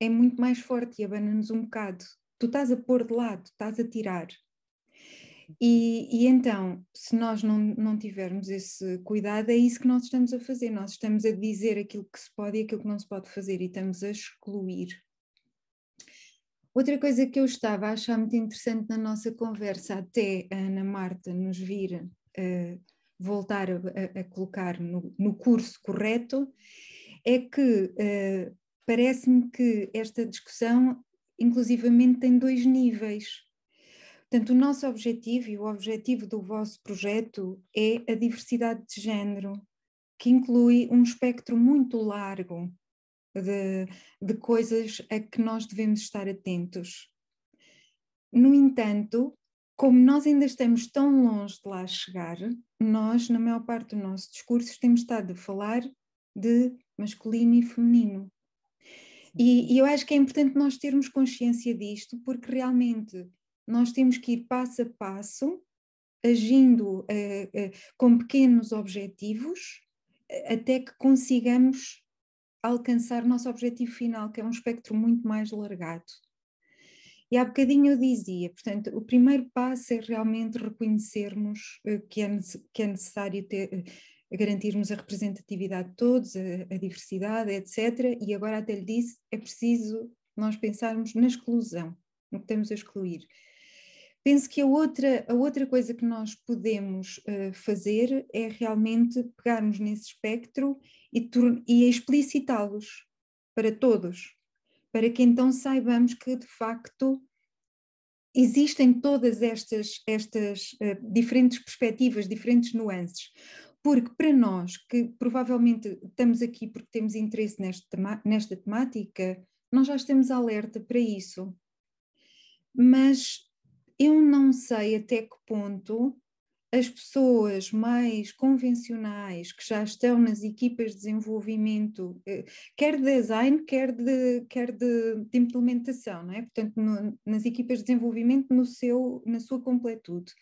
é muito mais forte e abana-nos um bocado. Tu estás a pôr de lado, estás a tirar. E então, se nós não tivermos esse cuidado, é isso que nós estamos a fazer. Nós estamos a dizer aquilo que se pode e aquilo que não se pode fazer, e estamos a excluir. Outra coisa que eu estava a achar muito interessante na nossa conversa, até a Ana Marta nos vir voltar a colocar no curso correto, é que parece-me que esta discussão inclusivamente tem 2 níveis. Portanto, o nosso objetivo e o objetivo do vosso projeto é a diversidade de género, que inclui um espectro muito largo de coisas a que nós devemos estar atentos. No entanto, como nós ainda estamos tão longe de lá chegar, nós, na maior parte do nosso discurso, temos estado a falar de masculino e feminino. E eu acho que é importante nós termos consciência disto, porque realmente nós temos que ir passo a passo, agindo com pequenos objetivos, até que consigamos alcançar o nosso objetivo final, que é um espectro muito mais largado. E há bocadinho eu dizia, portanto, o primeiro passo é realmente reconhecermos que é necessário garantirmos a representatividade de todos, a diversidade, etc. E agora até lhe disse, é preciso nós pensarmos na exclusão, no que estamos a excluir. Penso que a outra coisa que nós podemos fazer é realmente pegarmos nesse espectro e explicitá-los para todos, para que então saibamos que de facto existem todas estas diferentes perspectivas, diferentes nuances, porque para nós que provavelmente estamos aqui porque temos interesse nesta temática, nós já estamos alerta para isso, mas eu não sei até que ponto as pessoas mais convencionais que já estão nas equipas de desenvolvimento, quer de design, quer de implementação, não é? Portanto, nas equipas de desenvolvimento na sua completude,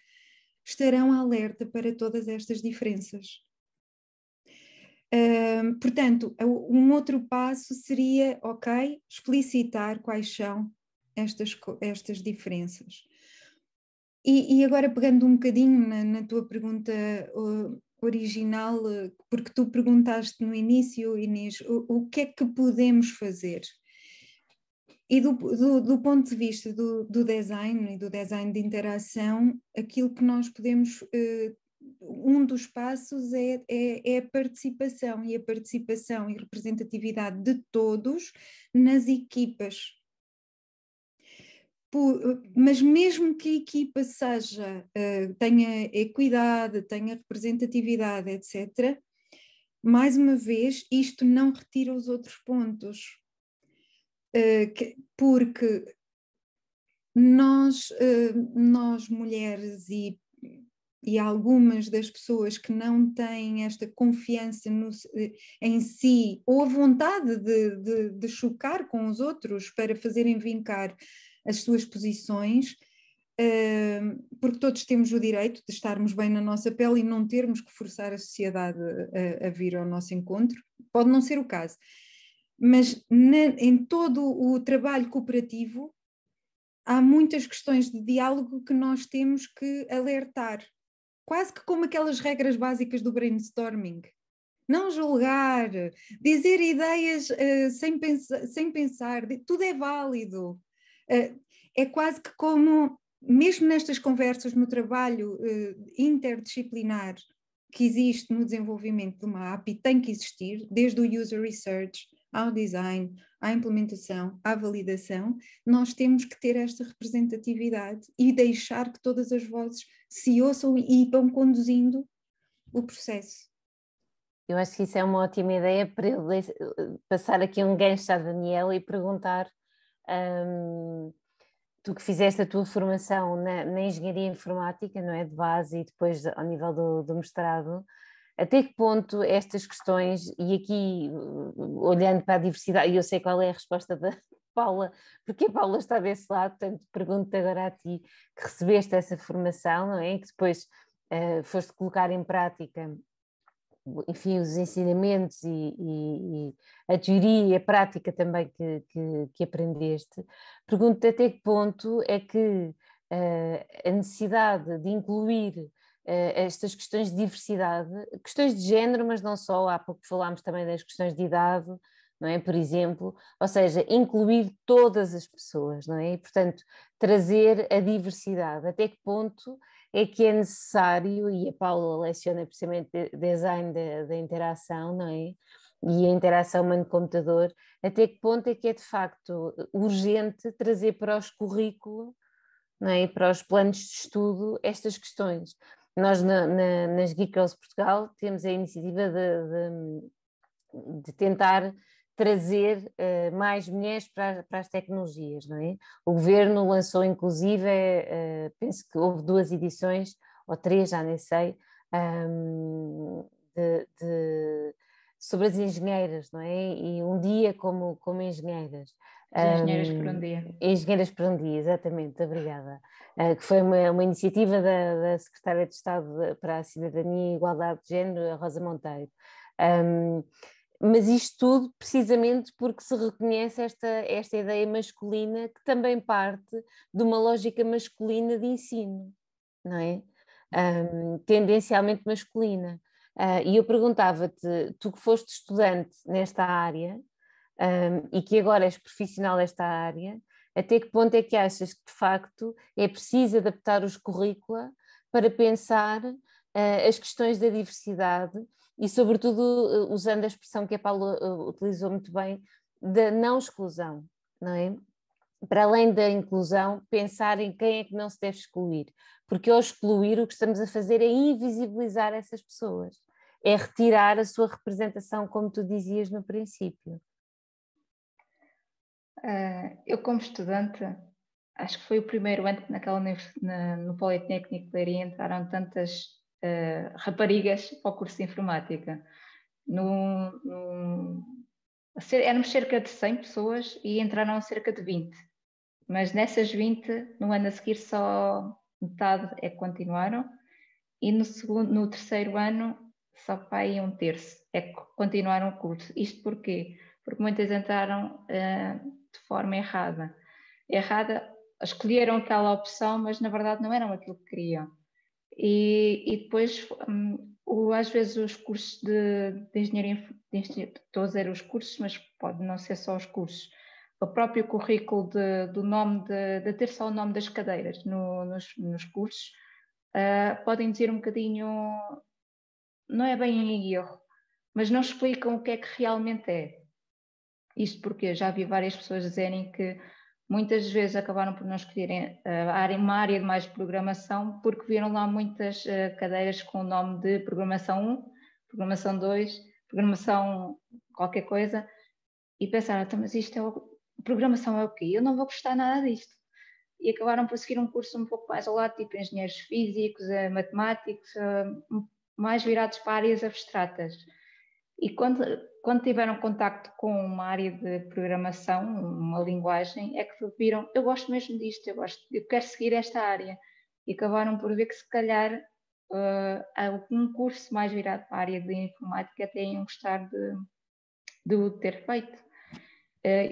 estarão alerta para todas estas diferenças. Portanto, um outro passo seria, explicitar quais são estas diferenças. E agora pegando um bocadinho na tua pergunta original, porque tu perguntaste no início, Inês, o que é que podemos fazer? E do ponto de vista do design e do design de interação, aquilo que nós podemos, um dos passos é a participação, e a participação e representatividade de todos nas equipas. Mas mesmo que a equipa tenha equidade, tenha representatividade, etc., mais uma vez, isto não retira os outros pontos, porque nós mulheres e algumas das pessoas que não têm esta confiança em si, ou a vontade de chocar com os outros para fazerem vincar as suas posições, porque todos temos o direito de estarmos bem na nossa pele e não termos que forçar a sociedade a vir ao nosso encontro. Pode não ser o caso, mas em todo o trabalho cooperativo há muitas questões de diálogo que nós temos que alertar, quase que como aquelas regras básicas do brainstorming. Não julgar, dizer ideias sem pensar, tudo é válido. É quase que como, mesmo nestas conversas no trabalho interdisciplinar que existe no desenvolvimento de uma app, e tem que existir, desde o user research ao design, à implementação, à validação, nós temos que ter esta representatividade e deixar que todas as vozes se ouçam e vão conduzindo o processo. Eu acho que isso é uma ótima ideia para eu passar aqui um gancho à Daniela e perguntar, tu que fizeste a tua formação na engenharia informática, não é, de base, e depois ao nível do mestrado, até que ponto estas questões, e aqui olhando para a diversidade, e eu sei qual é a resposta da Paula, porque a Paula está desse lado, portanto pergunto agora a ti, que recebeste essa formação, não é, e que depois foste colocar em prática, enfim, os ensinamentos e a teoria e a prática também que aprendeste. Pergunto-te até que ponto é que a necessidade de incluir estas questões de diversidade, questões de género, mas não só, há pouco falámos também das questões de idade, não é? Por exemplo, ou seja, incluir todas as pessoas, não é? E, portanto, trazer a diversidade. Até que ponto é que é necessário, e a Paula leciona precisamente design da interação, não é? E a interação humano-computador, até que ponto é que é de facto urgente trazer para os currículos, não é? Para os planos de estudo, estas questões. Nós nas Geek Girls Portugal temos a iniciativa de tentar trazer mais mulheres para as tecnologias, não é? O governo lançou inclusive, penso que houve 2 edições, ou 3, já nem sei, sobre as engenheiras, não é? E um dia como engenheiras. As engenheiras por um dia. Engenheiras por um dia, exatamente, obrigada. Que foi uma iniciativa da Secretária de Estado para a Cidadania e Igualdade de Género, a Rosa Monteiro. Mas isto tudo precisamente porque se reconhece esta ideia masculina que também parte de uma lógica masculina de ensino, não é? Tendencialmente masculina. E eu perguntava-te, tu que foste estudante nesta área e que agora és profissional desta área, até que ponto é que achas que de facto é preciso adaptar os currícula para pensar as questões da diversidade e sobretudo usando a expressão que a Paula utilizou muito bem, da não exclusão, não é? Para além da inclusão, pensar em quem é que não se deve excluir, porque ao excluir o que estamos a fazer é invisibilizar essas pessoas, é retirar a sua representação, como tu dizias no princípio. Eu como estudante, acho que foi o primeiro ano que no Politécnico de Leiria entraram tantas raparigas para o curso de informática. Éramos cerca de 100 pessoas e entraram cerca de 20. Mas nessas 20, no ano a seguir só metade é que continuaram e no terceiro ano só para aí 1/3 é que continuaram o curso. Isto porquê? Porque muitas entraram de forma errada. Escolheram aquela opção, mas na verdade não eram aquilo que queriam. E depois, às vezes, os cursos de engenharia, estou a dizer os cursos, mas pode não ser só os cursos. O próprio currículo do nome, de ter só o nome das cadeiras nos cursos, podem dizer um bocadinho, não é bem em erro, mas não explicam o que é que realmente é. Isto porque já vi várias pessoas dizerem que muitas vezes acabaram por não escolherem uma área de mais programação porque viram lá muitas cadeiras com o nome de programação 1, programação 2, programação qualquer coisa e pensaram, então, mas programação é o quê? Eu não vou gostar nada disto. E acabaram por seguir um curso um pouco mais ao lado, tipo engenheiros físicos, matemáticos, mais virados para áreas abstratas. E quando tiveram contacto com uma área de programação, uma linguagem, é que viram, eu gosto mesmo disto, eu quero seguir esta área. E acabaram por ver que se calhar um curso mais virado para a área de informática até iam gostar de o ter feito.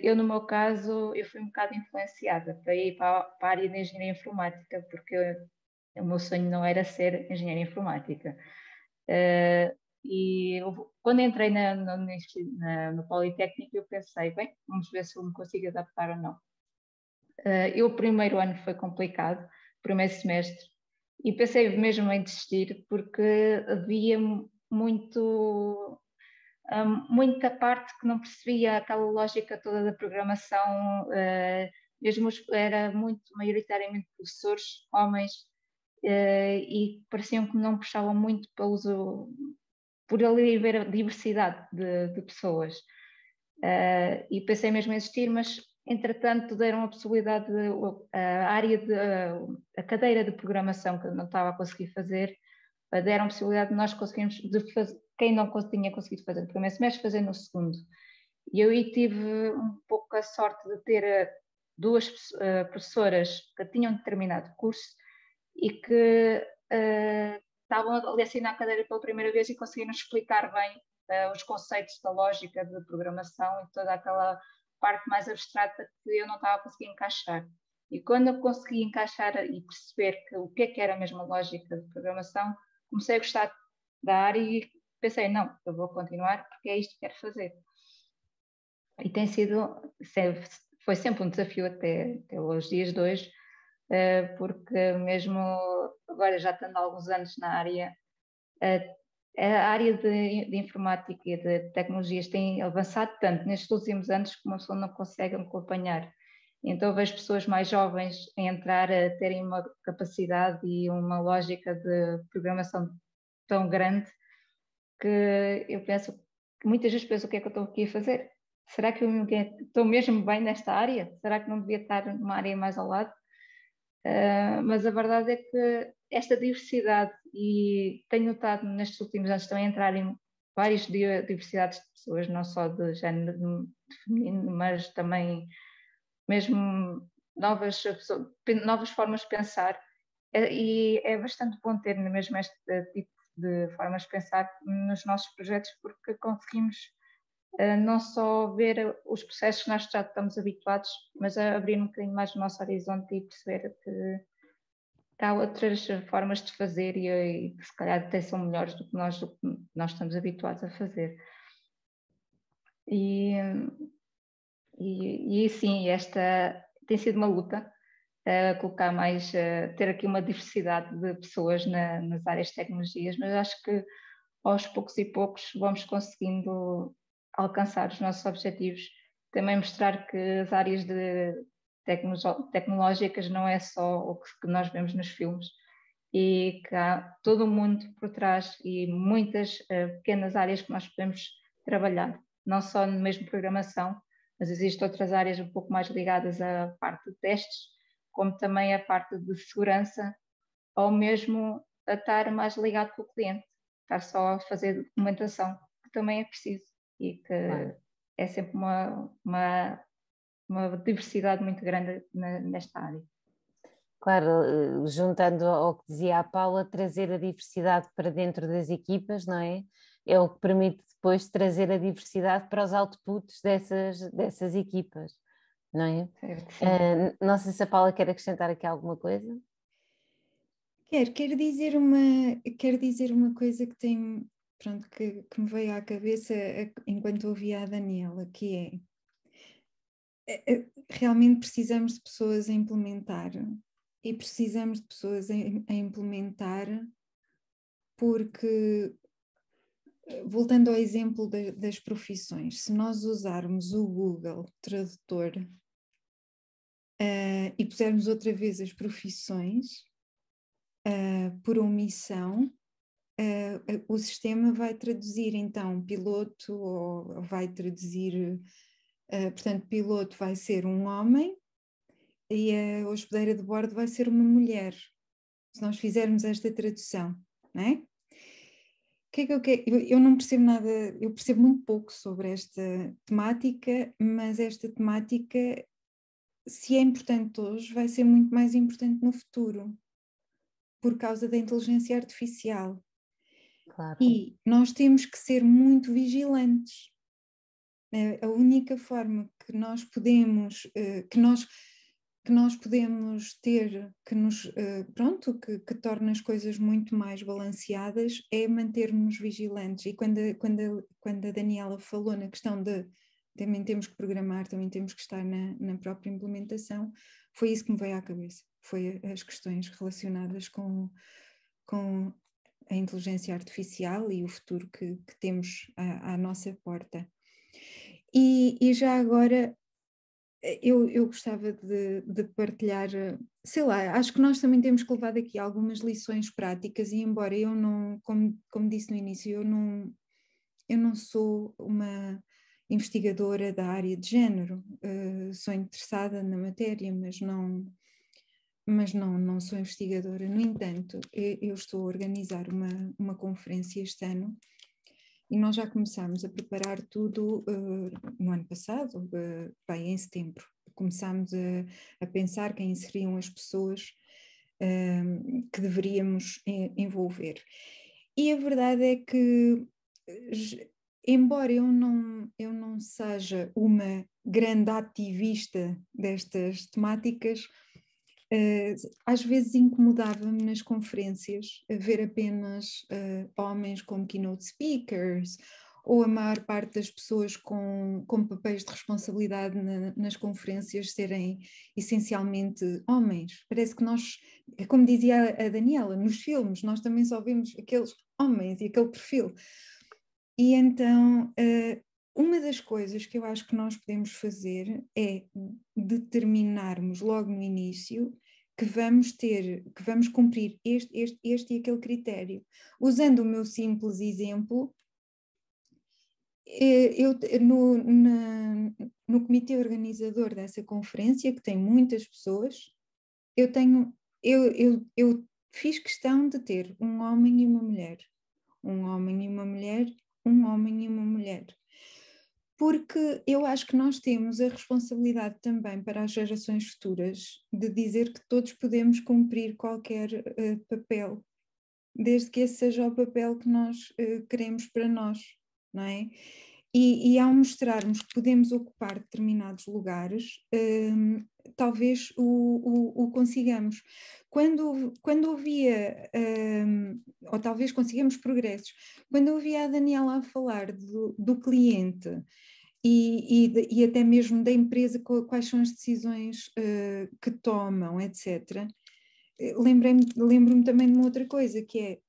Eu, no meu caso, eu fui um bocado influenciada para ir para a área de engenharia informática, porque o meu sonho não era ser engenheira informática. E quando entrei no Politécnico, eu pensei, bem, vamos ver se eu me consigo adaptar ou não. O primeiro ano foi complicado, o primeiro semestre, e pensei mesmo em desistir, porque havia muita parte que não percebia aquela lógica toda da programação, mesmo era muito maioritariamente professores, homens, e pareciam que não puxavam muito por ali ver a diversidade de pessoas. E pensei mesmo em existir, mas entretanto deram a possibilidade a cadeira de programação que eu não estava a conseguir fazer, deram a possibilidade de nós conseguirmos, quem não tinha conseguido fazer no primeiro semestre, fazer no segundo. E eu aí tive um pouco a sorte de ter 2 professoras que tinham determinado curso e que estavam a lecionar a cadeira pela primeira vez e conseguiram explicar bem os conceitos da lógica de programação e toda aquela parte mais abstrata que eu não estava a conseguir encaixar. E quando eu consegui encaixar e perceber o que era mesmo a lógica de programação, comecei a gostar da área e pensei, não, eu vou continuar porque é isto que quero fazer. E tem sido, foi sempre um desafio até os dias de hoje, porque mesmo agora já estando há alguns anos na área, a área de informática e de tecnologias tem avançado tanto nestes últimos anos que uma pessoa não consegue acompanhar. Então vejo pessoas mais jovens a entrar, a terem uma capacidade e uma lógica de programação tão grande que eu penso, que muitas vezes penso, o que é que eu estou aqui a fazer? Será que eu estou mesmo bem nesta área? Será que não devia estar numa área mais ao lado? Mas a verdade é que esta diversidade, e tenho notado nestes últimos anos também entrarem várias diversidades de pessoas, não só de género feminino, mas também mesmo novas formas de pensar, e é bastante bom ter mesmo este tipo de formas de pensar nos nossos projetos, porque conseguimos não só ver os processos que nós já estamos habituados, mas a abrir um bocadinho mais o nosso horizonte e perceber que há outras formas de fazer e que se calhar até são melhores do que nós estamos habituados a fazer. E sim, esta tem sido uma luta, colocar mais, ter aqui uma diversidade de pessoas nas áreas de tecnologias, mas acho que aos poucos e poucos vamos conseguindo alcançar os nossos objetivos. Também mostrar que as áreas tecnológicas não é só o que nós vemos nos filmes, e que há todo um mundo por trás e muitas pequenas áreas que nós podemos trabalhar, não só no mesmo programação, mas existem outras áreas um pouco mais ligadas à parte de testes, como também a parte de segurança, ou mesmo a estar mais ligado com o cliente, estar só a fazer documentação, que também é preciso, e que é sempre uma diversidade muito grande nesta área. Claro, juntando ao que dizia a Paula, trazer a diversidade para dentro das equipas, não é? É o que permite depois trazer a diversidade para os outputs dessas equipas, não é? Não sei se a Paula quer acrescentar aqui alguma coisa. Quero dizer uma coisa que tem, pronto, que me veio à cabeça enquanto ouvia a Daniela, que realmente precisamos de pessoas a implementar, e precisamos de pessoas a implementar porque, voltando ao exemplo das profissões, se nós usarmos o Google Tradutor e pusermos outra vez as profissões por omissão, o sistema vai traduzir então piloto, ou vai traduzir, portanto, piloto vai ser um homem e a hospedeira de bordo vai ser uma mulher, se nós fizermos esta tradução, não é? Que é que eu quero? Eu não percebo nada, eu percebo muito pouco sobre esta temática, mas esta temática, se é importante hoje, vai ser muito mais importante no futuro, por causa da inteligência artificial. Claro. E nós temos que ser muito vigilantes. A única forma que nós podemos, que nós podemos ter, que torna as coisas muito mais balanceadas, é mantermos vigilantes. E quando a Daniela falou na questão de também temos que programar, também temos que estar na própria implementação, foi isso que me veio à cabeça. Foi as questões relacionadas com a inteligência artificial e o futuro que temos à nossa porta. E já agora eu gostava de partilhar, sei lá, acho que nós também temos que levar daqui algumas lições práticas, e embora eu não, como disse no início, eu não sou uma investigadora da área de género, sou interessada na matéria, mas não sou investigadora. No entanto, eu estou a organizar uma conferência este ano, e nós já começámos a preparar tudo no ano passado, bem, em setembro. Começámos a pensar quem seriam as pessoas que deveríamos envolver. E a verdade é que, embora eu não seja uma grande ativista destas temáticas, às vezes incomodava-me nas conferências ver apenas homens como keynote speakers, ou a maior parte das pessoas com papéis de responsabilidade nas conferências serem essencialmente homens. Parece que nós, como dizia a Daniela, nos filmes nós também só vemos aqueles homens e aquele perfil. E então, uma das coisas que eu acho que nós podemos fazer é determinarmos logo no início que vamos cumprir este e aquele critério. Usando o meu simples exemplo, eu no comitê organizador dessa conferência, que tem muitas pessoas, eu fiz questão de ter um homem e uma mulher, um homem e uma mulher, um homem e uma mulher, porque eu acho que nós temos a responsabilidade também para as gerações futuras de dizer que todos podemos cumprir qualquer papel, desde que esse seja o papel que nós queremos para nós, não é? E ao mostrarmos que podemos ocupar determinados lugares, talvez o consigamos. Quando ouvia, ou talvez consigamos progressos, quando ouvia a Daniela a falar do cliente e até mesmo da empresa, quais são as decisões que tomam, etc., lembro-me também de uma outra coisa, que é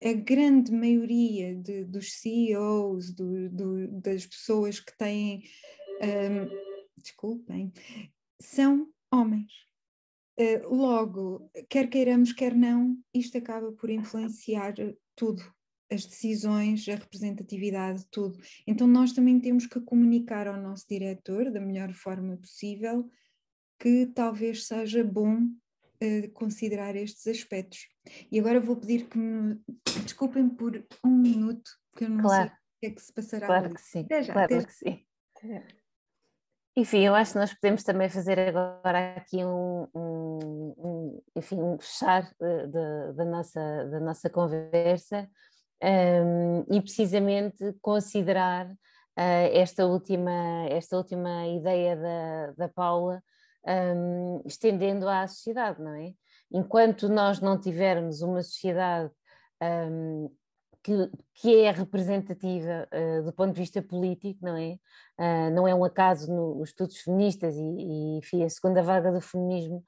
a grande maioria dos CEOs, das pessoas que têm, desculpem, são homens. Logo, quer queiramos, quer não, isto acaba por influenciar tudo, as decisões, a representatividade, tudo. Então nós também temos que comunicar ao nosso diretor da melhor forma possível que talvez seja bom considerar estes aspectos. E agora vou pedir que me desculpem por um minuto, porque eu não sei o que é que se passará claro ali. Que sim, Até já, claro que sim. Enfim, eu acho que nós podemos também fazer agora aqui um fechar da nossa conversa, e precisamente considerar esta última ideia da Paula, estendendo à sociedade, não é? Enquanto nós não tivermos uma sociedade que é representativa do ponto de vista político, não é? Não é um acaso os estudos feministas enfim, a segunda vaga do feminismo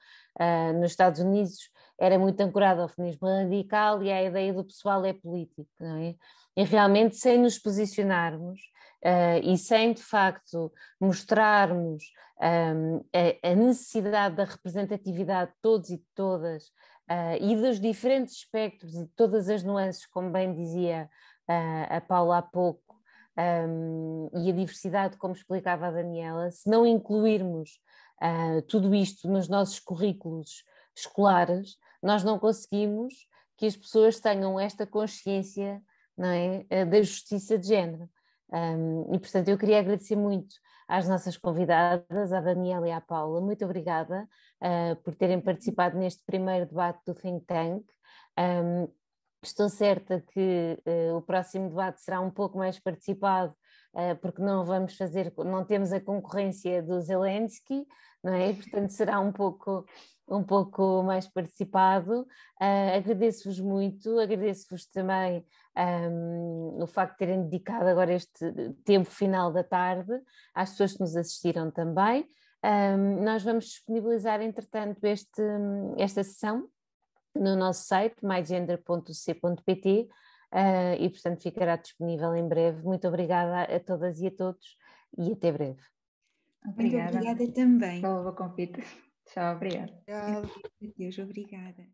nos Estados Unidos era muito ancorada ao feminismo radical e à ideia do pessoal é político, não é? E realmente sem nos posicionarmos e sem de facto mostrarmos a necessidade da representatividade de todos e de todas e dos diferentes espectros e de todas as nuances, como bem dizia a Paula há pouco, e a diversidade, como explicava a Daniela, se não incluirmos tudo isto nos nossos currículos escolares, nós não conseguimos que as pessoas tenham esta consciência, não é, da justiça de género. E portanto eu queria agradecer muito às nossas convidadas, à Daniela e à Paula, muito obrigada por terem participado neste primeiro debate do Think Tank. Estou certa que o próximo debate será um pouco mais participado, porque não temos a concorrência do Zelensky, não é? Portanto será um pouco mais participado. Agradeço-vos muito, agradeço-vos também o facto de terem dedicado agora este tempo final da tarde, às pessoas que nos assistiram também. Nós vamos disponibilizar, entretanto, esta sessão no nosso site, mygender.c.pt, e, portanto, ficará disponível em breve. Muito obrigada a todas e a todos e até breve. Obrigada. Muito obrigada também. Pelo convite. Tchau, obrigada. Adeus, obrigada.